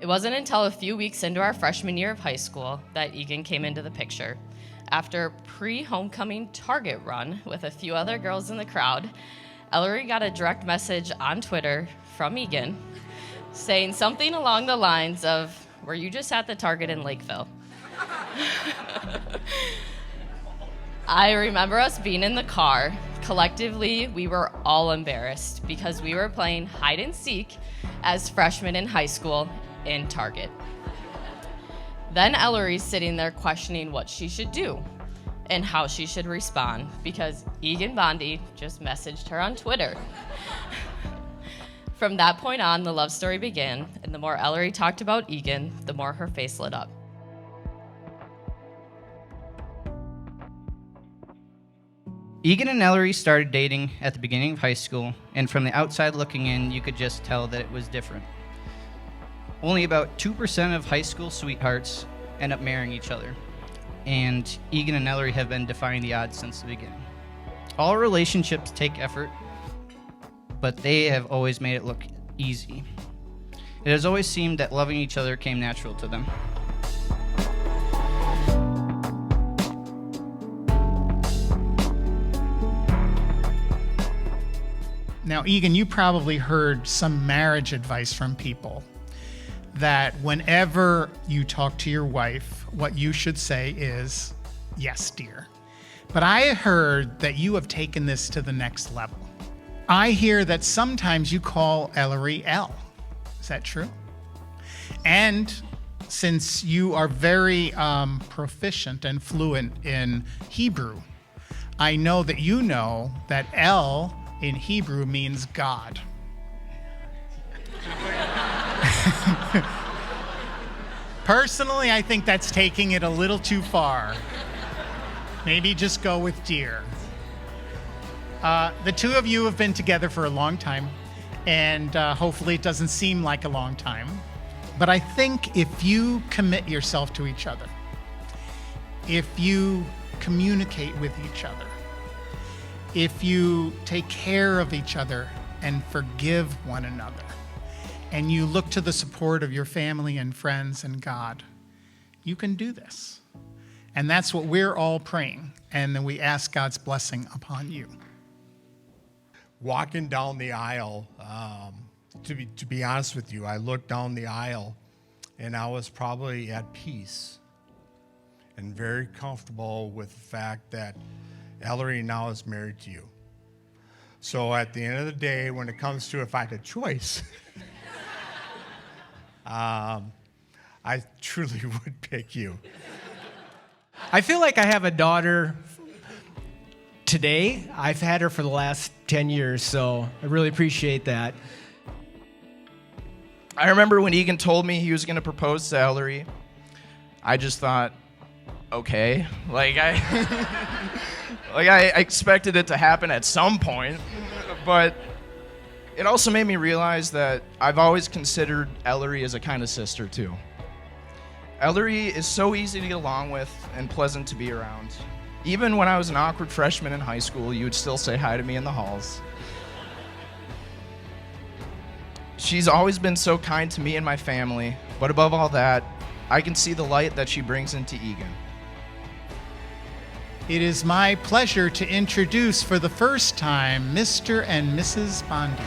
It wasn't until a few weeks into our freshman year of high school that Egan came into the picture. After a pre-homecoming Target run with a few other girls in the crowd, Ellery got a direct message on Twitter from Egan saying something along the lines of, "Were you just at the Target in Lakeville?" I remember us being in the car. Collectively, we were all embarrassed because we were playing hide and seek as freshmen in high school in Target. Then Ellery's sitting there questioning what she should do and how she should respond because Egan Bondi just messaged her on Twitter. From that point on, the love story began, and the more Ellery talked about Egan, the more her face lit up. Egan and Ellery started dating at the beginning of high school, and from the outside looking in, you could just tell that it was different. Only about 2% of high school sweethearts end up marrying each other, and Egan and Ellery have been defying the odds since the beginning. All relationships take effort, but they have always made it look easy. It has always seemed that loving each other came natural to them. Now, Egan, you probably heard some marriage advice from people that whenever you talk to your wife, what you should say is, "Yes, dear." But I heard that you have taken this to the next level. I hear that sometimes you call Ellery Elle. Is that true? And since you are very proficient and fluent in Hebrew, I know that El in Hebrew means God. Personally, I think that's taking it a little too far. Maybe just go with dear. The two of you have been together for a long time, and hopefully it doesn't seem like a long time. But I think if you commit yourself to each other, if you communicate with each other, if you take care of each other and forgive one another, and you look to the support of your family and friends and God, you can do this. And that's what we're all praying. And then we ask God's blessing upon you. Walking down the aisle, to be honest with you, I looked down the aisle and I was probably at peace and very comfortable with the fact that Ellery now is married to you. So at the end of the day, when it comes to if I had a choice, I truly would pick you. I feel like I have a daughter today. I've had her for the last 10 years, so I really appreciate that. I remember when Egan told me he was going to propose to Ellery, I just thought, okay. I expected it to happen at some point, but it also made me realize that I've always considered Ellery as a kind of sister, too. Ellery is so easy to get along with and pleasant to be around. Even when I was an awkward freshman in high school, you would still say hi to me in the halls. She's always been so kind to me and my family, but above all that, I can see the light that she brings into Egan. It is my pleasure to introduce for the first time Mr. and Mrs. Bondi.